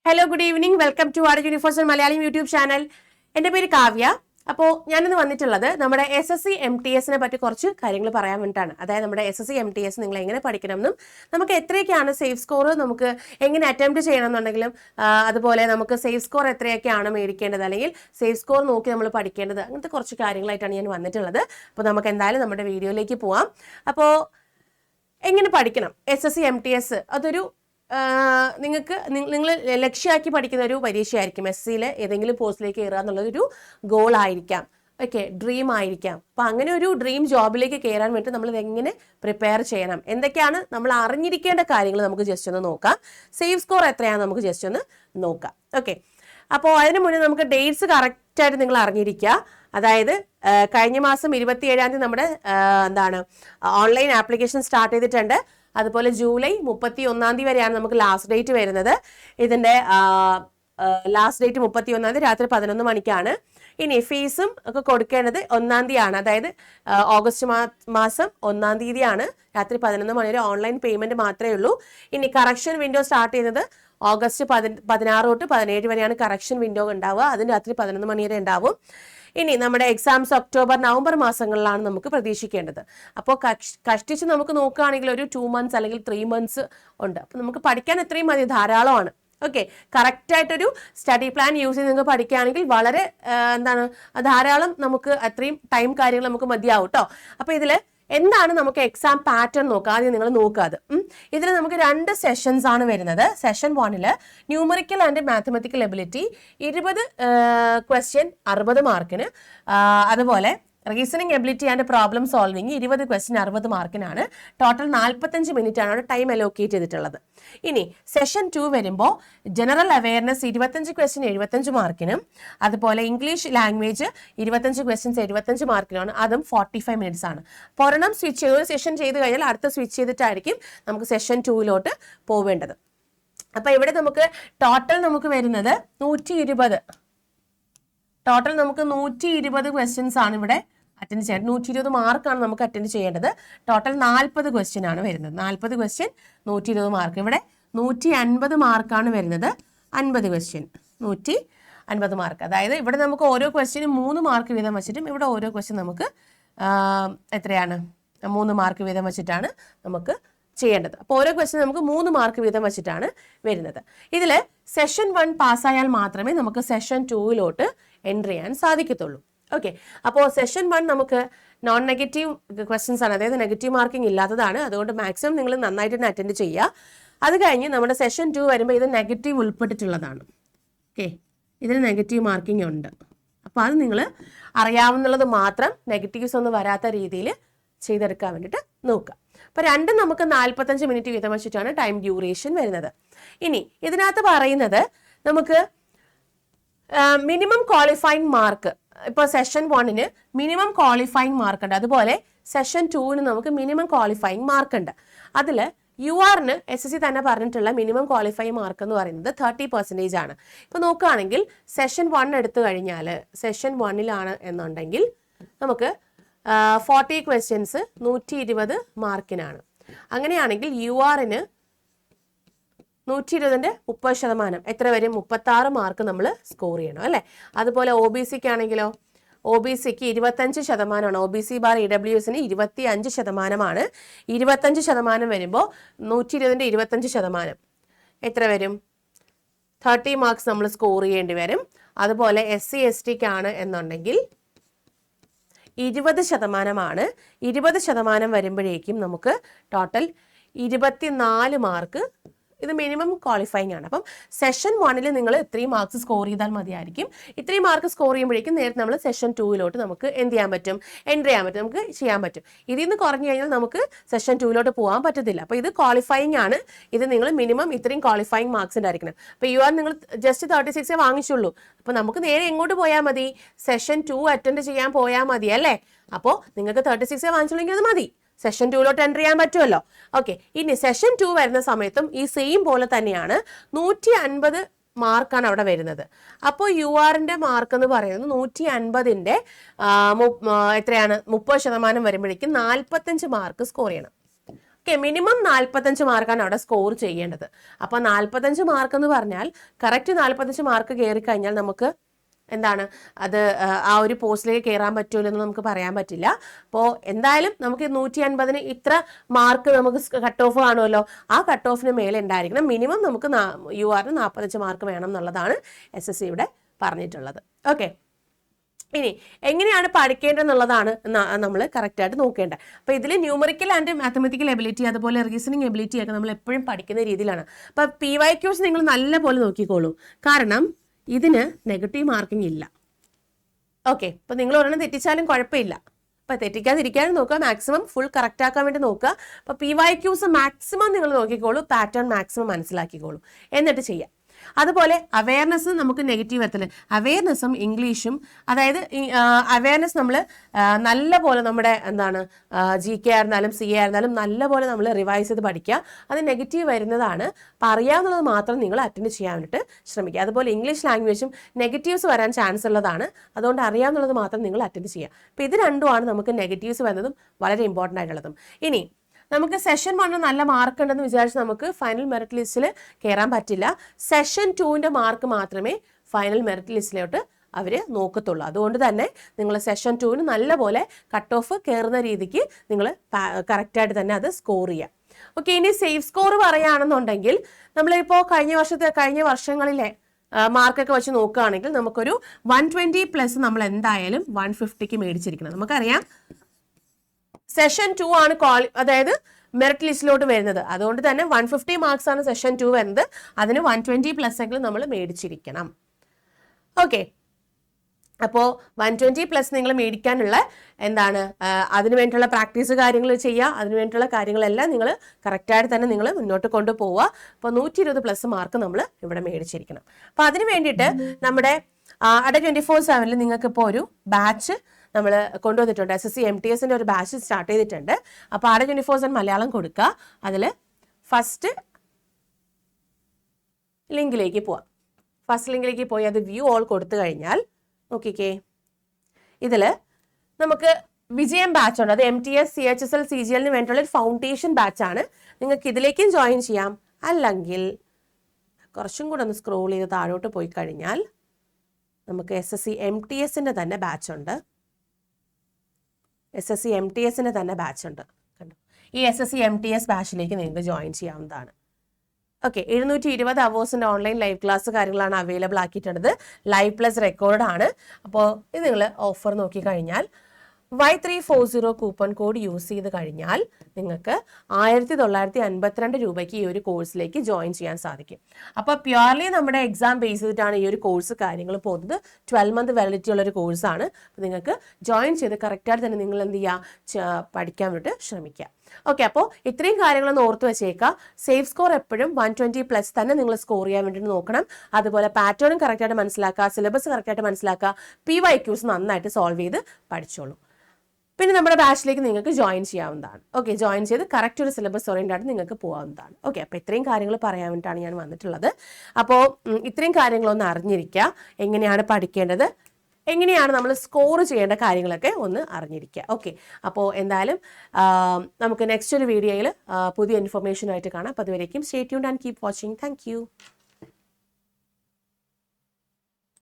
Hello, good evening. Welcome to our universal Malayalam YouTube channel. എൻ്റെ പേര് കാവ്യ. അപ്പോൾ ഞാനിന്ന് വന്നിട്ടുള്ളത് നമ്മുടെ SSC MTS പറ്റി കുറച്ച് കാര്യങ്ങൾ പറയാൻ വേണ്ടിയിട്ടാണ്. അതായത് നമ്മുടെ SSC MTS നിങ്ങൾ എങ്ങനെ പഠിക്കണം എന്നും നമുക്ക് എത്രയൊക്കെയാണ് സേഫ് സ്കോർ, നമുക്ക് എങ്ങനെ അറ്റംപ്റ്റ് ചെയ്യണം എന്നുണ്ടെങ്കിലും, അതുപോലെ നമുക്ക് സേഫ് സ്കോർ എത്രയൊക്കെയാണ് മേടിക്കേണ്ടത്, അല്ലെങ്കിൽ സേഫ് സ്കോർ നോക്കി നമ്മൾ പഠിക്കേണ്ടത്, അങ്ങനത്തെ കുറച്ച് കാര്യങ്ങളായിട്ടാണ് ഞാൻ വന്നിട്ടുള്ളത്. അപ്പോൾ നമുക്ക് എന്തായാലും നമ്മുടെ വീഡിയോയിലേക്ക് പോവാം. അപ്പോൾ എങ്ങനെ പഠിക്കണം SSC MTS? അതൊരു നിങ്ങൾക്ക് നിങ്ങൾ ലക്ഷ്യമാക്കി പഠിക്കുന്ന ഒരു പരീക്ഷയായിരിക്കും. SSCയിൽ ഏതെങ്കിലും പോസ്റ്റിലേക്ക് കയറുക എന്നുള്ളതൊരു ഗോൾ ആയിരിക്കാം, ഓക്കെ, ഡ്രീം ആയിരിക്കാം. അപ്പം അങ്ങനെ ഒരു ഡ്രീം ജോബിലേക്ക് കയറാൻ വേണ്ടി നമ്മൾ ഇതെങ്ങനെ പ്രിപ്പയർ ചെയ്യണം, എന്തൊക്കെയാണ് നമ്മൾ അറിഞ്ഞിരിക്കേണ്ട കാര്യങ്ങൾ നമുക്ക് ജസ്റ്റ് ഒന്ന് നോക്കാം. സേഫ് സ്കോർ എത്രയാണ് നമുക്ക് ജസ്റ്റ് ഒന്ന് നോക്കാം. ഓക്കെ, അപ്പോൾ അതിന് മുന്നേ നമുക്ക് ഡേറ്റ്സ് കറക്റ്റായിട്ട് നിങ്ങൾ അറിഞ്ഞിരിക്കുക. അതായത് കഴിഞ്ഞ മാസം 27-ാം തീയതി നമ്മുടെ ഓൺലൈൻ ആപ്ലിക്കേഷൻ സ്റ്റാർട്ട് ചെയ്തിട്ടുണ്ട്. അതുപോലെ ജൂലൈ 31-ാം തീയതി വരെയാണ് നമുക്ക് ലാസ്റ്റ് ഡേറ്റ് വരുന്നത്. ഇതിൻ്റെ ലാസ്റ്റ് ഡേറ്റ് 31-ാം തീയതി രാത്രി 11 മണിക്കാണ്. ഇനി ഫീസും ഒക്കെ കൊടുക്കേണ്ടത് 1-ാം തീയതിയാണ്. അതായത് ഓഗസ്റ്റ് മാസം 1-ാം തീയതിയാണ് രാത്രി 11 മണി വരെ ഓൺലൈൻ പേയ്മെന്റ് മാത്രമേ ഉള്ളൂ. ഇനി കറക്ഷൻ വിൻഡോ സ്റ്റാർട്ട് ചെയ്യുന്നത് ഓഗസ്റ്റ് 16 തൊട്ട് 17 വരെയാണ് കറക്ഷൻ വിൻഡോ ഉണ്ടാവുക. അതിന് രാത്രി 11 മണി വരെ ഉണ്ടാവും. ഇനി നമ്മുടെ എക്സാംസ് ഒക്ടോബർ നവംബർ മാസങ്ങളിലാണ് നമുക്ക് പ്രതീക്ഷിക്കേണ്ടത്. അപ്പോൾ കഷ്ടിച്ച് നമുക്ക് നോക്കുകയാണെങ്കിൽ ഒരു 2 months അല്ലെങ്കിൽ 3 months ഉണ്ട്. അപ്പോൾ നമുക്ക് പഠിക്കാൻ എത്രയും മതി, ധാരാളമാണ്. ഓക്കെ, കറക്റ്റായിട്ടൊരു സ്റ്റഡി പ്ലാൻ യൂസ് ചെയ്ത് നിങ്ങൾക്ക് പഠിക്കുകയാണെങ്കിൽ വളരെ ധാരാളം നമുക്ക് അത്രയും ടൈം കാര്യങ്ങൾ നമുക്ക് മതിയാവും കേട്ടോ. അപ്പോൾ ഇതിൽ എന്താണ് നമുക്ക് എക്സാം പാറ്റേൺ നോക്കുക. ആദ്യം നിങ്ങൾ നോക്കുക. ഇതിൽ നമുക്ക് 2 സെഷൻസ് ആണ് വരുന്നത്. Session 1 numerical and mathematical ability 20 question 60 മാർക്കിന്, അതുപോലെ reasoning ability and problem solving 20 question 60 മാർക്കിനാണ്. ടോട്ടൽ 45 മിനിറ്റ് ആണ് അവിടെ ടൈം അലോക്കേറ്റ് ചെയ്തിട്ടുള്ളത്. ഇനി സെഷൻ 2 വരുമ്പോൾ ജനറൽ അവയർനെസ് 25 ക്വസ്റ്റ്യൻ 75 മാർക്കിനും, അതുപോലെ ഇംഗ്ലീഷ് ലാംഗ്വേജ് 25 ക്വസ്റ്റ്യൻസ് 75 മാർക്കിനാണ്. അതും 45 മിനിറ്റ്സ് ആണ്. ഒരെണ്ണം സ്വിച്ച് ചെയ്ത് ഒരു സെഷൻ ചെയ്ത് കഴിഞ്ഞാൽ അടുത്ത സ്വിച്ച് ചെയ്തിട്ടായിരിക്കും നമുക്ക് സെഷൻ 2 പോവേണ്ടത്. അപ്പൊ ഇവിടെ നമുക്ക് ടോട്ടൽ നമുക്ക് വരുന്നത് 120. ടോട്ടൽ നമുക്ക് 120 ക്വസ്റ്റ്യൻസ് ആണ് ഇവിടെ അറ്റൻഡ് ചെയ്യേണ്ടത്. 120 മാർക്കാണ് നമുക്ക് അറ്റൻഡ് ചെയ്യേണ്ടത്. ടോട്ടൽ 40 ക്വസ്റ്റ്യൻ ആണ് വരുന്നത്. 40 ക്വസ്റ്റ്യൻ 120 മാർക്ക്. ഇവിടെ 150 മാർക്കാണ് വരുന്നത്. 50 ക്വസ്റ്റ്യൻ 150 മാർക്ക്. അതായത് ഇവിടെ നമുക്ക് ഓരോ ക്വസ്റ്റ്യനും 3 മാർക്ക് വീതം വെച്ചിട്ടും ഇവിടെ ഓരോ ക്വസ്റ്റ്യൻ നമുക്ക് എത്രയാണ് 3 മാർക്ക് വീതം വെച്ചിട്ടാണ് നമുക്ക് ചെയ്യേണ്ടത്. അപ്പോൾ ഓരോ ക്വസ്റ്റ്യൻ നമുക്ക് 3 മാർക്ക് വീതം വെച്ചിട്ടാണ് വരുന്നത്. ഇതിൽ സെഷൻ 1 പാസ്സായാൽ മാത്രമേ നമുക്ക് സെഷൻ 2 എൻട്രി ചെയ്യാൻ സാധിക്കത്തുള്ളൂ. ഓക്കെ, അപ്പോൾ സെഷൻ 1 നമുക്ക് നോൺ നെഗറ്റീവ് ക്വസ്റ്റ്യൻസ് ആണ്, അതായത് നെഗറ്റീവ് മാർക്കിംഗ് ഇല്ലാത്തതാണ്. അതുകൊണ്ട് മാക്സിമം നിങ്ങൾ നന്നായിട്ട് തന്നെ അറ്റൻഡ് ചെയ്യുക. അത് കഴിഞ്ഞ് നമ്മുടെ സെഷൻ 2 വരുമ്പോൾ ഇത് നെഗറ്റീവ് ഉൾപ്പെട്ടിട്ടുള്ളതാണ്. ഓക്കെ, ഇതിന് നെഗറ്റീവ് മാർക്കിംഗ് ഉണ്ട്. അപ്പോൾ അത് നിങ്ങൾ അറിയാവുന്നുള്ളത് മാത്രം നെഗറ്റീവ്സ് ഒന്നും വരാത്ത രീതിയിൽ ചെയ്തെടുക്കാൻ വേണ്ടിയിട്ട് നോക്കുക. അപ്പോൾ രണ്ടും നമുക്ക് 45 മിനിറ്റ് വീതം വെച്ചിട്ടാണ് ടൈം ഡ്യൂറേഷൻ വരുന്നത്. ഇനി ഇതിനകത്ത് പറയുന്നത് നമുക്ക് മിനിമം ക്വാളിഫൈങ് മാർക്ക്, ഇപ്പോൾ സെഷൻ 1 മിനിമം ക്വാളിഫൈങ് മാർക്ക് ഉണ്ട്. അതുപോലെ സെഷൻ 2 നമുക്ക് മിനിമം ക്വാളിഫൈങ് മാർക്ക് ഉണ്ട്. അതിൽ UR SSC തന്നെ പറഞ്ഞിട്ടുള്ള മിനിമം ക്വാളിഫൈങ് മാർക്ക് എന്ന് പറയുന്നത് 30% ആണ്. ഇപ്പോൾ നോക്കുകയാണെങ്കിൽ സെഷൻ 1 എടുത്തു കഴിഞ്ഞാൽ സെഷൻ 1 എന്നുണ്ടെങ്കിൽ നമുക്ക് 40 ക്വസ്റ്റ്യൻസ് 120 മാർക്കിനാണ്. അങ്ങനെയാണെങ്കിൽ UR 120ന്റെ 30% എത്ര വരും? 36 മാർക്ക് നമ്മൾ സ്കോർ ചെയ്യണം അല്ലേ. അതുപോലെ OBCക്ക് ആണെങ്കിലോ, OBCക്ക് 25%. OBC bar EWS 25%. 25% വരുമ്പോൾ 120ന്റെ 25% എത്ര വരും? 30 മാർക്സ് നമ്മൾ സ്കോർ ചെയ്യേണ്ടി വരും. അതുപോലെ SC STക്ക് ആണ് എന്നുണ്ടെങ്കിൽ 20%. 20% വരുമ്പോഴേക്കും നമുക്ക് ടോട്ടൽ 24 മാർക്ക്. ഇത് മിനിമം ക്വാളിഫൈങ് ആണ്. അപ്പം സെഷൻ 1 നിങ്ങൾ ഇത്രയും മാർക്സ് സ്കോർ ചെയ്താൽ മതിയായിരിക്കും. ഇത്രയും മാർക്ക് സ്കോർ ചെയ്യുമ്പോഴേക്കും നേരത്തെ നമ്മൾ സെഷൻ 2 നമുക്ക് എന്ത് ചെയ്യാൻ പറ്റും? എൻട്രി ചെയ്യാൻ പറ്റും, നമുക്ക് ചെയ്യാൻ പറ്റും. ഇതിൽ നിന്ന് കുറഞ്ഞു കഴിഞ്ഞാൽ നമുക്ക് സെഷൻ 2 പോകാൻ പറ്റത്തില്ല. അപ്പോൾ ഇത് ക്വാളിഫൈങ് ആണ്. ഇത് നിങ്ങൾ മിനിമം ഇത്രയും ക്വാളിഫൈങ് മാർക്സ് ഉണ്ടായിരിക്കണം. അപ്പോൾ UR നിങ്ങൾ ജസ്റ്റ് 36 വാങ്ങിച്ചുള്ളൂ. അപ്പോൾ നമുക്ക് നേരെ എങ്ങോട്ട് പോയാൽ മതി? സെഷൻ 2 അറ്റൻഡ് ചെയ്യാൻ പോയാൽ മതി അല്ലേ. അപ്പോൾ നിങ്ങൾക്ക് 36 വാങ്ങിച്ചുള്ളെങ്കിൽ അത് മതി. സെഷൻ 2 എൻട്രി ചെയ്യാൻ പറ്റുമല്ലോ. ഓക്കെ, ഇനി സെഷൻ 2 വരുന്ന സമയത്തും ഈ സെയിം പോലെ തന്നെയാണ്. 150 മാർക്കാണ് അവിടെ വരുന്നത്. അപ്പോൾ URന്റെ മാർക്ക് എന്ന് പറയുന്നത് 150ന്റെ എത്രയാണ്? 30% വരുമ്പോഴേക്കും 45 മാർക്ക് സ്കോർ ചെയ്യണം. മിനിമം 45 മാർക്കാണ് അവിടെ സ്കോർ ചെയ്യേണ്ടത്. അപ്പോൾ 45 മാർക്ക് എന്ന് പറഞ്ഞാൽ കറക്റ്റ് 45 മാർക്ക് കയറി കഴിഞ്ഞാൽ നമുക്ക് എന്താണ് അത് ആ ഒരു പോസ്റ്റിലേക്ക് കയറാൻ പറ്റുമല്ലോ എന്ന് നമുക്ക് പറയാൻ പറ്റില്ല. അപ്പോൾ എന്തായാലും നമുക്ക് 150 ഇത്ര മാർക്ക് നമുക്ക് കട്ട് ഓഫ് കാണുമല്ലോ, ആ കട്ട് ഓഫിന് മേലെ ഉണ്ടായിരിക്കണം. മിനിമം നമുക്ക് UR 45 മാർക്ക് വേണം എന്നുള്ളതാണ് SSC ഇവിടെ പറഞ്ഞിട്ടുള്ളത്. ഓക്കെ, ഇനി എങ്ങനെയാണ് പഠിക്കേണ്ടതെന്നുള്ളതാണ് നമ്മൾ കറക്റ്റായിട്ട് നോക്കേണ്ടത്. അപ്പോൾ ഇതിൽ ന്യൂമറിക്കൽ ആൻഡ് മാത്തമെറ്റിക്കൽ എബിലിറ്റി അതുപോലെ റീസണിങ് എബിലിറ്റി ഒക്കെ നമ്മൾ എപ്പോഴും പഠിക്കുന്ന രീതിയിലാണ്. അപ്പോൾ PYQs നിങ്ങൾ നല്ല പോലെ നോക്കിക്കോളൂ, കാരണം ഇതിന് നെഗറ്റീവ് മാർക്കിംഗ് ഇല്ല. ഓക്കെ, അപ്പോൾ നിങ്ങൾ ഒരെണ്ണം തെറ്റിച്ചാലും കുഴപ്പമില്ല. അപ്പോൾ തെറ്റിക്കാതിരിക്കാനും നോക്കുക, മാക്സിമം ഫുൾ കറക്റ്റ് ആക്കാൻ വേണ്ടി നോക്കുക. അപ്പോൾ PYQs മാക്സിമം നിങ്ങൾ നോക്കിക്കോളൂ, പാറ്റേൺ മാക്സിമം മനസ്സിലാക്കിക്കോളൂ, എന്നിട്ട് ചെയ്യാം. അതുപോലെ അവയർനെസ് നമുക്ക് നെഗറ്റീവ് എത്തല്, അവയർനെസ്സും ഇംഗ്ലീഷും, അതായത് അവയർനെസ് നമ്മൾ നല്ല പോലെ നമ്മുടെ എന്താണ് GK ആയിരുന്നാലും CA ആയിരുന്നാലും നല്ല പോലെ നമ്മൾ റിവൈസ് ചെയ്ത് പഠിക്കുക. അത് നെഗറ്റീവ് വരുന്നതാണ്. അപ്പോൾ അറിയാവുന്നത് മാത്രം നിങ്ങൾ അറ്റൻഡ് ചെയ്യാൻ വേണ്ടിയിട്ട് ശ്രമിക്കുക. അതുപോലെ ഇംഗ്ലീഷ് ലാംഗ്വേജും നെഗറ്റീവ്സ് വരാൻ ചാൻസ് ഉള്ളതാണ്, അതുകൊണ്ട് അറിയാവുന്നത് മാത്രം നിങ്ങൾ അറ്റൻഡ് ചെയ്യുക. അപ്പോൾ ഇത് രണ്ടുമാണ് നമുക്ക് നെഗറ്റീവ്സ് വരുന്നതും വളരെ ഇമ്പോർട്ടൻ്റ് ആയിട്ടുള്ളതും. ഇനി നമുക്ക് സെഷൻ 1 നല്ല മാർക്ക് ഉണ്ടെന്ന് വിചാരിച്ച് നമുക്ക് ഫൈനൽ മെറിറ്റ് ലിസ്റ്റിൽ കയറാൻ പറ്റില്ല. സെഷൻ 2ന്റെ മാർക്ക് മാത്രമേ ഫൈനൽ മെറിറ്റ് ലിസ്റ്റിലോട്ട് അവർ നോക്കത്തുള്ളൂ. അതുകൊണ്ട് തന്നെ നിങ്ങൾ സെഷൻ 2ന് നല്ല പോലെ കട്ട് ഓഫ് കയറുന്ന രീതിക്ക് നിങ്ങൾ കറക്റ്റായിട്ട് തന്നെ അത് സ്കോർ ചെയ്യുക. ഓക്കെ, ഇനി സേഫ് സ്കോർ പറയുകയാണെന്നുണ്ടെങ്കിൽ നമ്മളിപ്പോൾ കഴിഞ്ഞ വർഷങ്ങളിലെ മാർക്കൊക്കെ വെച്ച് നോക്കുകയാണെങ്കിൽ നമുക്കൊരു 120+ നമ്മൾ എന്തായാലും 150ക്ക് മേടിച്ചിരിക്കണം. നമുക്കറിയാം സെഷൻ 2 ആണ് അതായത് മെറിറ്റ് ലിസ്റ്റിലോട്ട് വരുന്നത്. അതുകൊണ്ട് തന്നെ 150 മാർക്സ് ആണ് സെഷൻ 2 വരുന്നത്. അതിന് 120+ എങ്കിലും നമ്മൾ മേടിച്ചിരിക്കണം. ഓക്കെ, അപ്പോൾ 120+ നിങ്ങൾ മേടിക്കാനുള്ള എന്താണ് അതിന് വേണ്ടിയിട്ടുള്ള പ്രാക്ടീസ് കാര്യങ്ങൾ ചെയ്യുക. അതിന് വേണ്ടിയിട്ടുള്ള കാര്യങ്ങളെല്ലാം നിങ്ങൾ കറക്റ്റായിട്ട് തന്നെ നിങ്ങൾ മുന്നോട്ട് കൊണ്ടുപോവുക. അപ്പോൾ 120+ മാർക്ക് നമ്മൾ ഇവിടെ മേടിച്ചിരിക്കണം. അപ്പോൾ അതിന് വേണ്ടിയിട്ട് നമ്മുടെ അട 24/7 നിങ്ങൾക്ക് ഇപ്പോൾ ഒരു ബാച്ച് നമ്മൾ കൊണ്ടുവന്നിട്ടുണ്ട്. SSC MTSന്റെ ഒരു ബാച്ച് സ്റ്റാർട്ട് ചെയ്തിട്ടുണ്ട്. അപ്പോൾ അട 24/7 മലയാളം കൊടുക്കുക. അതിൽ ഫസ്റ്റ് ലിങ്കിലേക്ക് പോവാം. ഫസ്റ്റ് ലിങ്കിലേക്ക് പോയി അത് വ്യൂ ഓൾ കൊടുത്തു കഴിഞ്ഞാൽ നോക്കിക്കേ, ഇതിൽ നമുക്ക് വിജയം ബാച്ച് ഉണ്ട്. അത് MTS CHSL CGLന് വേണ്ടിയുള്ള ഒരു ഫൗണ്ടേഷൻ ബാച്ചാണ്. നിങ്ങൾക്ക് ഇതിലേക്കും ജോയിൻ ചെയ്യാം. അല്ലെങ്കിൽ കുറച്ചും കൂടെ ഒന്ന് സ്ക്രോൾ ചെയ്ത് താഴോട്ട് പോയി കഴിഞ്ഞാൽ നമുക്ക് SSC MTSന്റെ തന്നെ ബാച്ച് ഉണ്ട്. SSC MTSന്റെ തന്നെ ബാച്ച് ഉണ്ട്. കണ്ടോ, ഈ SSC MTS ബാച്ചിലേക്ക് നിങ്ങൾക്ക് ജോയിൻ ചെയ്യാവുന്നതാണ്. ഓക്കെ, 720 അവേഴ്സിൻ്റെ ഓൺലൈൻ ലൈവ് ക്ലാസ് കാര്യങ്ങളാണ് അവൈലബിൾ ആക്കിയിട്ടുള്ളത്. ലൈവ് പ്ലസ് റെക്കോർഡ് ആണ്. അപ്പോൾ ഇത് നിങ്ങൾ ഓഫർ നോക്കിക്കഴിഞ്ഞാൽ Y340 കൂപ്പൺ കോഡ് യൂസ് ചെയ്ത് കഴിഞ്ഞാൽ നിങ്ങൾക്ക് 1952 രൂപയ്ക്ക് ഈ ഒരു കോഴ്സിലേക്ക് ജോയിൻ ചെയ്യാൻ സാധിക്കും. അപ്പോൾ പ്യുവർലി നമ്മുടെ എക്സാം ബേസ് ചെയ്തിട്ടാണ് ഈ ഒരു കോഴ്സ് കാര്യങ്ങൾ പോകുന്നത്. 12 മന്ത് വാലിഡിറ്റി ഉള്ളൊരു കോഴ്സാണ്. അപ്പോൾ നിങ്ങൾക്ക് ജോയിൻ ചെയ്ത് കറക്റ്റായിട്ട് തന്നെ നിങ്ങൾ എന്ത് ചെയ്യുക, പഠിക്കാൻ വേണ്ടിയിട്ട് ശ്രമിക്കുക. ഓക്കെ, അപ്പോൾ ഇത്രയും കാര്യങ്ങളൊന്ന് ഓർത്ത് വെച്ചേക്കുക. സേഫ് സ്കോർ എപ്പോഴും 120+ തന്നെ നിങ്ങൾ സ്കോർ ചെയ്യാൻ വേണ്ടിയിട്ട് നോക്കണം. അതുപോലെ പാറ്റേണും കറക്റ്റായിട്ട് മനസ്സിലാക്കുക, സിലബസ് കറക്റ്റായിട്ട് മനസ്സിലാക്കുക, PYQs നന്നായിട്ട് സോൾവ് ചെയ്ത് പഠിച്ചോളൂ. പിന്നെ നമ്മുടെ ബാച്ചിലേക്ക് നിങ്ങൾക്ക് ജോയിൻ ചെയ്യാവുന്നതാണ്. ഓക്കെ, ജോയിൻ ചെയ്ത് കറക്റ്റ് ഒരു സിലബസ് ഓറിയൻ്റായിട്ട് നിങ്ങൾക്ക് പോകാവുന്നതാണ്. ഓക്കെ, അപ്പോൾ ഇത്രയും കാര്യങ്ങൾ പറയാൻ വേണ്ടിയിട്ടാണ് ഞാൻ വന്നിട്ടുള്ളത്. അപ്പോൾ ഇത്രയും കാര്യങ്ങളൊന്ന് അറിഞ്ഞിരിക്കുക, എങ്ങനെയാണ് പഠിക്കേണ്ടത്, എങ്ങനെയാണ് നമ്മൾ സ്കോർ ചെയ്യേണ്ട കാര്യങ്ങളൊക്കെ ഒന്ന് അറിഞ്ഞിരിക്കുക. ഓക്കെ, അപ്പോൾ എന്തായാലും നമുക്ക് നെക്സ്റ്റ് ഒരു വീഡിയോയിൽ പുതിയ ഇൻഫർമേഷനായിട്ട് കാണാം. അപ്പോൾ അതുവരേക്കും stay tuned and keep watching. Thank you.